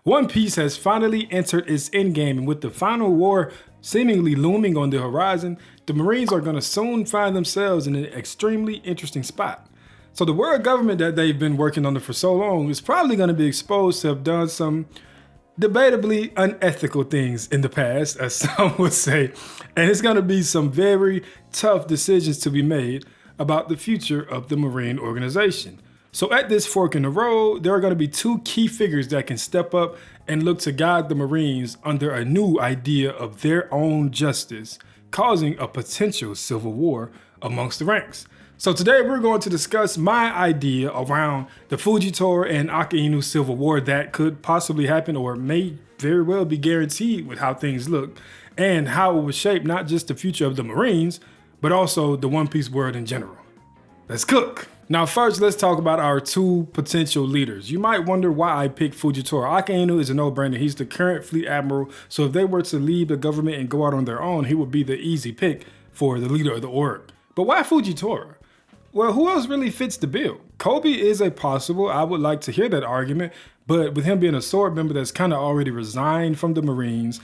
One Piece has finally entered its endgame, and with the final war seemingly looming on the horizon, the Marines are going to soon find themselves in an extremely interesting spot. So the world government that they've been working under for so long is probably going to be exposed to have done some debatably unethical things in the past, as some would say, and it's going to be some very tough decisions to be made about the future of the Marine organization. So at this fork in the road, there are going to be two key figures that can step up and look to guide the Marines under a new idea of their own justice, causing a potential civil war amongst the ranks. So today we're going to discuss my idea around the Fujitora and Akainu civil war that could possibly happen or may very well be guaranteed with how things look, and how it would shape not just the future of the Marines, but also the One Piece world in general. Let's cook! Now first, let's talk about our two potential leaders. You might wonder why I picked Fujitora. Akainu is a no-brainer. He's the current fleet admiral, so if they were to leave the government and go out on their own, he would be the easy pick for the leader of the org. But why Fujitora? Well, who else really fits the bill? Kobe is a possible. I would like to hear that argument, but with him being a sword member that's kind of already resigned from the Marines,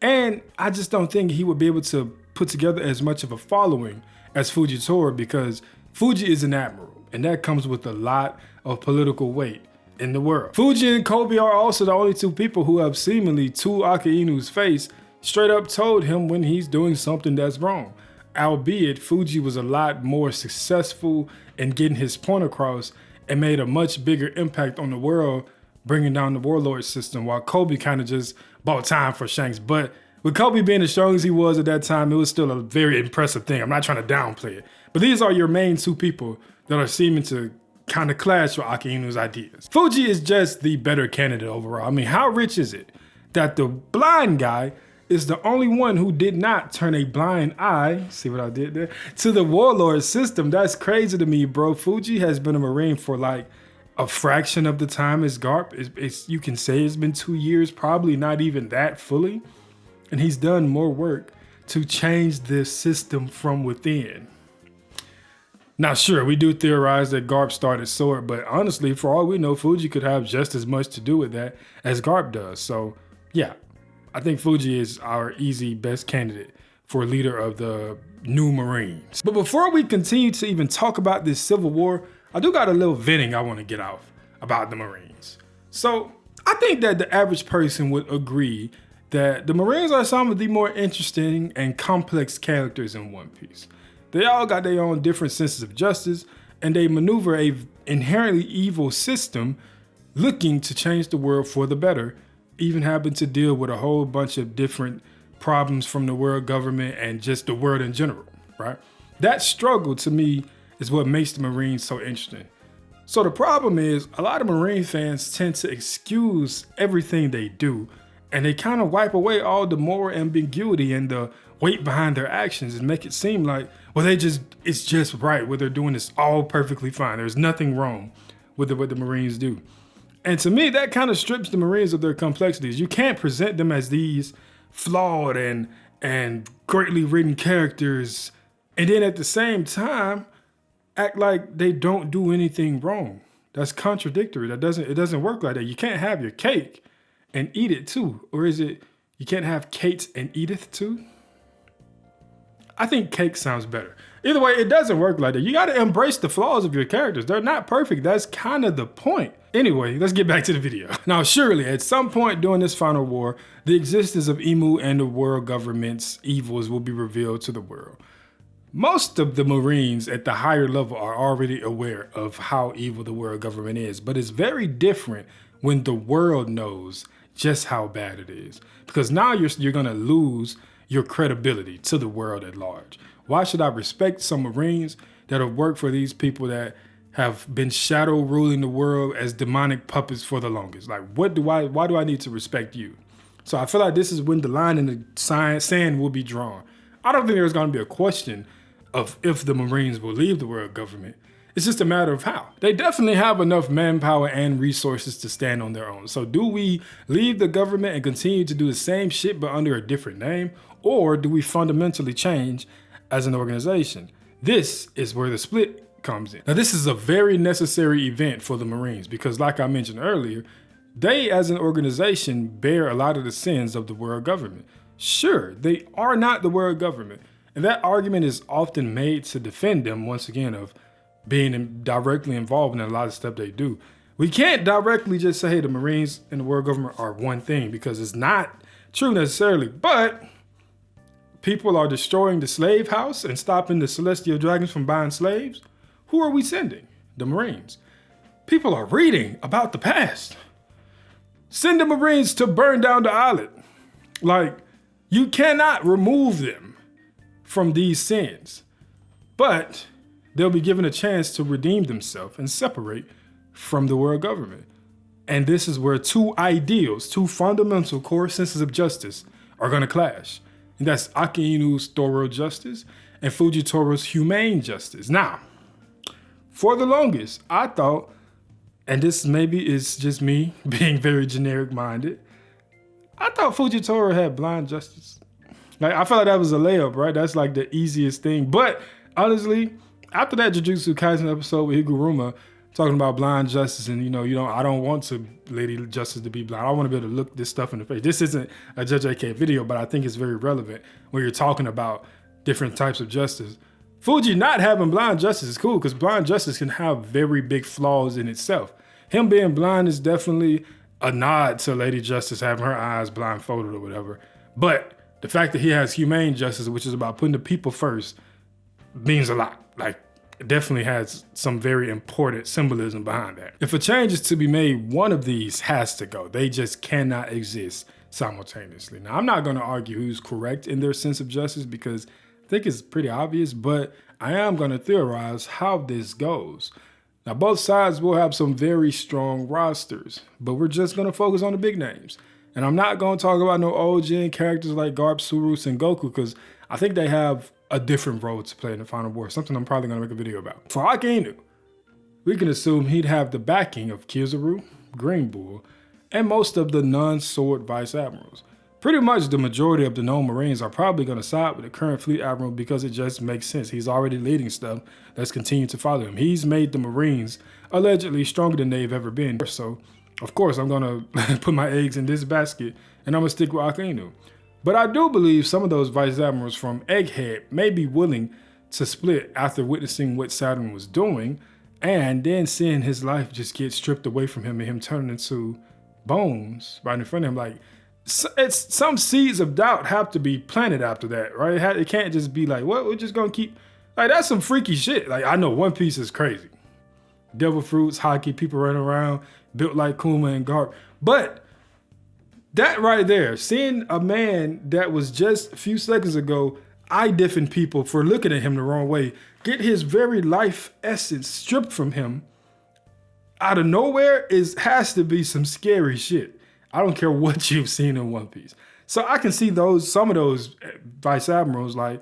and I just don't think he would be able to put together as much of a following as Fujitora, because Fuji is an admiral, and that comes with a lot of political weight in the world. Fuji and Kobe are also the only two people who have seemingly to Akainu's face straight up told him when he's doing something that's wrong. Albeit Fuji was a lot more successful in getting his point across and made a much bigger impact on the world, bringing down the warlord system, while Kobe kind of just bought time for Shanks. But with Kobe being as strong as he was at that time, it was still a very impressive thing. I'm not trying to downplay it. But these are your main two people that are seeming to kind of clash with Akainu's ideas. Fuji is just the better candidate overall. I mean, how rich is it that the blind guy is the only one who did not turn a blind eye, see what I did there, to the warlord system? That's crazy to me, bro. Fuji has been a Marine for like a fraction of the time as Garp. You can say it's been 2 years, probably not even that fully. And he's done more work to change this system from within. Now, sure, we do theorize that Garp started Sword, but honestly, for all we know, Fuji could have just as much to do with that as Garp does. So, yeah, I think Fuji is our easy best candidate for leader of the new Marines. But before we continue to even talk about this civil war, I do got a little venting I want to get out about the Marines. So, I think that the average person would agree that the Marines are some of the more interesting and complex characters in One Piece. They all got their own different senses of justice, and they maneuver a inherently evil system looking to change the world for the better, even happen to deal with a whole bunch of different problems from the world government and just the world in general, right? That struggle to me is what makes the Marines so interesting. So the problem is a lot of Marine fans tend to excuse everything they do, and they kind of wipe away all the moral ambiguity and the weight behind their actions and make it seem like, well, it's just right. What they're doing is all perfectly fine. There's nothing wrong with what the Marines do. And to me, that kind of strips the Marines of their complexities. You can't present them as these flawed and greatly written characters, and then at the same time, act like they don't do anything wrong. That's contradictory. It doesn't work like that. You can't have your cake and eat it too. Or is it, you can't have Kate and Edith too? I think cake sounds better. Either way, it doesn't work like that. You got to embrace the flaws of your characters. They're not perfect. That's kind of the point. Anyway, let's get back to the video. Now, surely at some point during this final war, the existence of Imu and the world government's evils will be revealed to the world. Most of the Marines at the higher level are already aware of how evil the world government is, but it's very different when the world knows just how bad it is, because now you're going to lose your credibility to the world at large. Why should I respect some Marines that have worked for these people that have been shadow ruling the world as demonic puppets for the longest? Like, why do I need to respect you? So I feel like this is when the line in the sand will be drawn. I don't think there's going to be a question of if the Marines will leave the world government. It's just a matter of how. They definitely have enough manpower and resources to stand on their own. So do we leave the government and continue to do the same shit but under a different name? Or do we fundamentally change as an organization? This is where the split comes in. Now, this is a very necessary event for the Marines because, like I mentioned earlier, They, as an organization, bear a lot of the sins of the world government. Sure, they are not the world government, and that argument is often made to defend them, once again, of being directly involved in a lot of stuff they do. We can't directly just say, hey, the Marines and the world government are one thing, because it's not true necessarily, but people are destroying the slave house and stopping the celestial dragons from buying slaves. Who are we sending? The Marines. People are reading about the past. Send the Marines to burn down the island. Like, you cannot remove them from these sins, but they'll be given a chance to redeem themselves and separate from the world government. And this is where two ideals, two fundamental core senses of justice are going to clash. And that's Akainu's thorough justice and Fujitora's humane justice. Now, for the longest, I thought, and this maybe is just me being very generic minded, I thought Fujitora had blind justice. Like, I felt like that was a layup, right? That's like the easiest thing. But honestly, after that Jujutsu Kaisen episode with Higuruma talking about blind justice, and I don't want to Lady Justice to be blind. I want to be able to look this stuff in the face. This isn't a Judge AK video, but I think it's very relevant when you're talking about different types of justice. Fuji not having blind justice is cool, because blind justice can have very big flaws in itself. Him being blind is definitely a nod to Lady Justice having her eyes blindfolded or whatever. But the fact that he has humane justice, which is about putting the people first, means a lot. Like, it definitely has some very important symbolism behind that. If a change is to be made, one of these has to go. They just cannot exist simultaneously. Now, I'm not going to argue who's correct in their sense of justice, because I think it's pretty obvious, but I am going to theorize how this goes. Now, both sides will have some very strong rosters, but we're just going to focus on the big names. And I'm not going to talk about no old-gen characters like Garp, Tsuru, and Goku, because I think they have a different role to play in the final war, something I'm probably going to make a video about. For Akainu, we can assume he'd have the backing of Kizaru, Green Bull, and most of the non-sword vice admirals. Pretty much the majority of the known Marines are probably going to side with the current fleet admiral, because it just makes sense. He's already leading stuff. Let's continue to follow him. He's made the Marines allegedly stronger than they've ever been. So, of course, I'm going to put my eggs in this basket, and I'm going to stick with Akainu. But I do believe some of those vice admirals from Egghead may be willing to split after witnessing what Saturn was doing, and then seeing his life just get stripped away from him and him turning into bones right in front of him. Like, it's some seeds of doubt have to be planted after that, right? It can't just be like, what, we're just gonna keep, like, that's some freaky shit. Like, I know One Piece is crazy. Devil fruits, hockey, people running around, built like Kuma and Garp. But that right there, seeing a man that was just a few seconds ago eye-diffing people for looking at him the wrong way, get his very life essence stripped from him out of nowhere has to be some scary shit. I don't care what you've seen in One Piece. So I can see some of those vice admirals, like,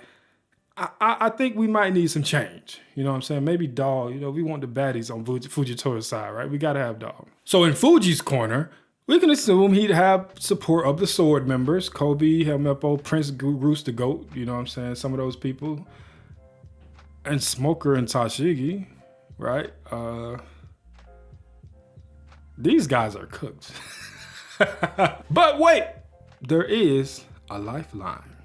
I think we might need some change. You know what I'm saying? Maybe Dog, we want the baddies on Fujitora's side, right? We gotta have Dog. So in Fuji's corner, we can assume he'd have support of the sword members, Kobe, Helmeppo, Prince Roos the Goat, you know what I'm saying? Some of those people. And Smoker and Tashigi, right? These guys are cooked. But wait, there is a lifeline.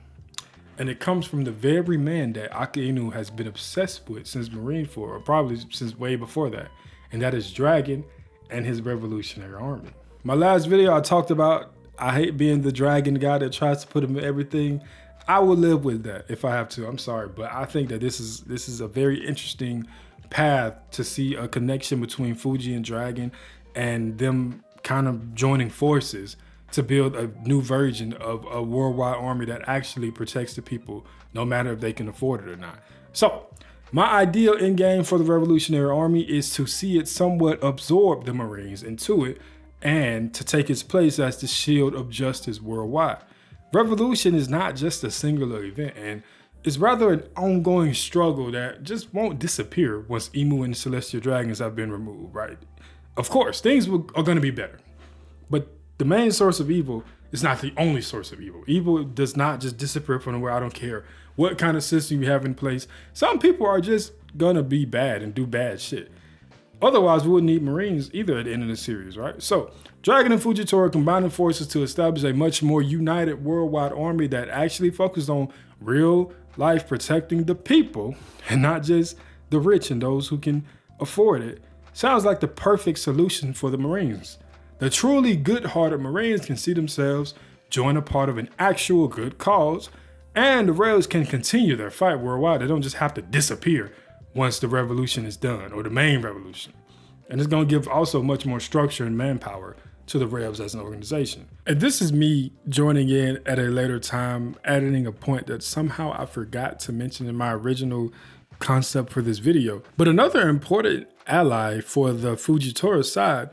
And it comes from the very man that Akainu has been obsessed with since Marineford, or probably since way before that. And that is Dragon and his revolutionary army. My last video I talked about, I hate being the dragon guy that tries to put him in everything. I will live with that if I have to, I'm sorry. But I think that this is a very interesting path to see a connection between Fuji and Dragon, and them kind of joining forces to build a new version of a worldwide army that actually protects the people, no matter if they can afford it or not. So my ideal end game for the Revolutionary Army is to see it somewhat absorb the Marines into it, and to take its place as the shield of justice worldwide. Revolution is not just a singular event, and it's rather an ongoing struggle that just won't disappear once Imu and the Celestial Dragons have been removed, right? Of course, things are going to be better, but the main source of evil is not the only source of evil. Evil does not just disappear from nowhere. I don't care what kind of system you have in place. Some people are just going to be bad and do bad shit. Otherwise, we wouldn't need Marines either at the end of the series, right? So, Dragon and Fujitora combining forces to establish a much more united worldwide army that actually focused on real life protecting the people and not just the rich and those who can afford it. Sounds like the perfect solution for the Marines. The truly good-hearted Marines can see themselves join a part of an actual good cause, and the Rebels can continue their fight worldwide. They don't just have to disappear once the revolution is done, or the main revolution. And it's gonna give also much more structure and manpower to the Rebels as an organization. And this is me joining in at a later time, editing a point that somehow I forgot to mention in my original concept for this video. But another important ally for the Fujitora side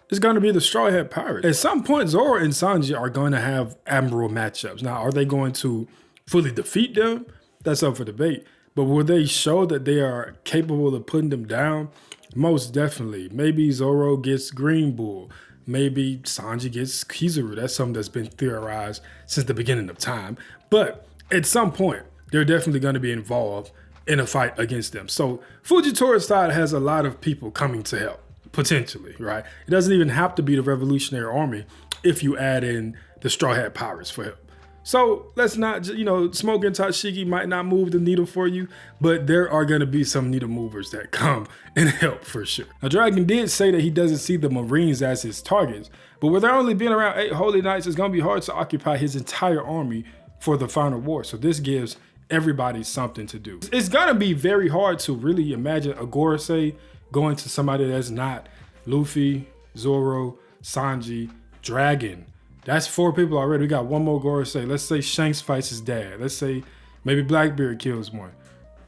is going to be the Straw Hat Pirates. At some point, Zoro and Sanji are going to have admiral matchups. Now, are they going to fully defeat them? That's up for debate. But will they show that they are capable of putting them down? Most definitely. Maybe Zoro gets Green Bull. Maybe Sanji gets Kizaru. That's something that's been theorized since the beginning of time. But at some point, they're definitely going to be involved in a fight against them. So Fujitora's side has a lot of people coming to help, potentially, right? It doesn't even have to be the Revolutionary Army if you add in the Straw Hat Pirates for help. So let's not, Smoke and Tashigi might not move the needle for you, but there are going to be some needle movers that come and help for sure. Now, Dragon did say that he doesn't see the Marines as his targets, but with there only being around 8 Holy Knights, it's going to be hard to occupy his entire army for the final war. So this gives everybody something to do. It's going to be very hard to really imagine a Gorosei going to somebody that's not Luffy, Zoro, Sanji, Dragon. That's 4 people already. We got one more Gorosei. Let's say Shanks fights his dad. Let's say maybe Blackbeard kills one.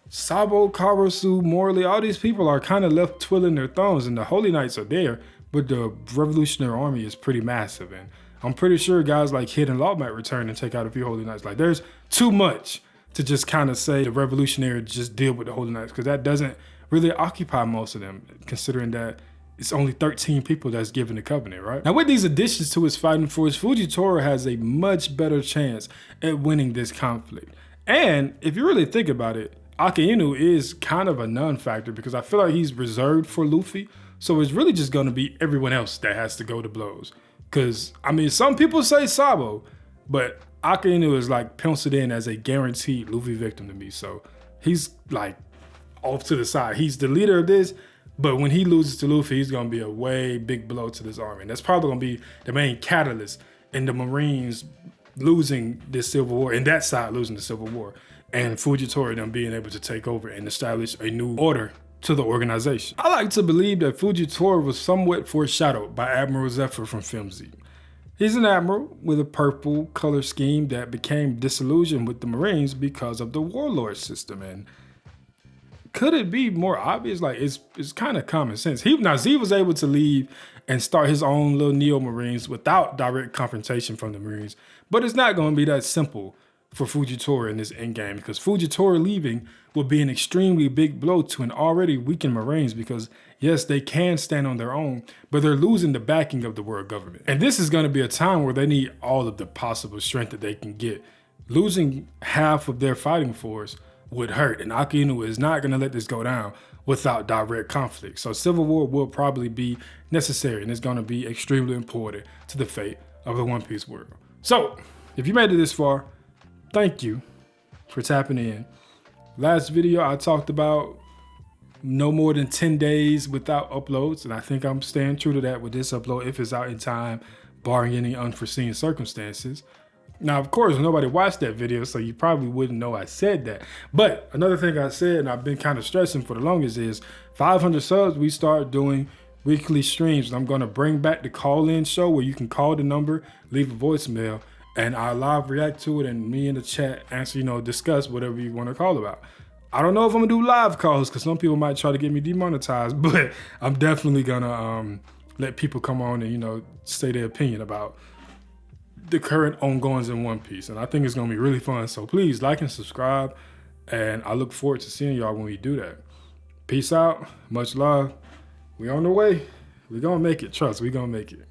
Sabo, Karasu, Morley, all these people are kind of left twiddling their thumbs, and the Holy Knights are there, but the Revolutionary Army is pretty massive. And I'm pretty sure guys like Hid and Law might return and take out a few Holy Knights. Like, there's too much to just kind of say the Revolutionary just deal with the Holy Knights, because that doesn't really occupy most of them, considering that it's only 13 people that's given the Covenant, right? Now, with these additions to his fighting force, Fujitora has a much better chance at winning this conflict. And if you really think about it, Akainu is kind of a non-factor, because I feel like he's reserved for Luffy. So it's really just going to be everyone else that has to go to blows. Because, I mean, some people say Sabo, but Akainu is like penciled in as a guaranteed Luffy victim to me. So he's like off to the side. He's the leader of this. But when he loses to Luffy, he's going to be a way big blow to this army. And that's probably going to be the main catalyst in the Marines losing this Civil War, and that side losing the Civil War, and Fujitora them being able to take over and establish a new order to the organization. I like to believe that Fujitora was somewhat foreshadowed by Admiral Zephyr from Film Z. He's an admiral with a purple color scheme that became disillusioned with the Marines because of the warlord system. And could it be more obvious? Like, it's kind of common sense. Z was able to leave and start his own little Neo Marines without direct confrontation from the Marines. But it's not going to be that simple for Fujitora in this endgame, because Fujitora leaving will be an extremely big blow to an already weakened Marines, because yes, they can stand on their own, but they're losing the backing of the world government. And this is going to be a time where they need all of the possible strength that they can get. Losing half of their fighting force would hurt, and Akainu is not going to let this go down without direct conflict. So Civil War will probably be necessary, and it's going to be extremely important to the fate of the One Piece world. So if you made it this far, thank you for tapping in. Last video I talked about no more than 10 days without uploads, and I think I'm staying true to that with this upload if it's out in time, barring any unforeseen circumstances. Now, of course, nobody watched that video, so you probably wouldn't know I said that. But another thing I said, and I've been kind of stressing for the longest, is 500 subs, we start doing weekly streams. And I'm going to bring back the call-in show where you can call the number, leave a voicemail, and I'll live react to it, and me in the chat answer, discuss whatever you want to call about. I don't know if I'm going to do live calls, because some people might try to get me demonetized, but I'm definitely going to let people come on and, say their opinion about the current ongoings in One Piece. And I think it's going to be really fun. So please like and subscribe. And I look forward to seeing y'all when we do that. Peace out. Much love. We on the way. We going to make it. Trust, we going to make it.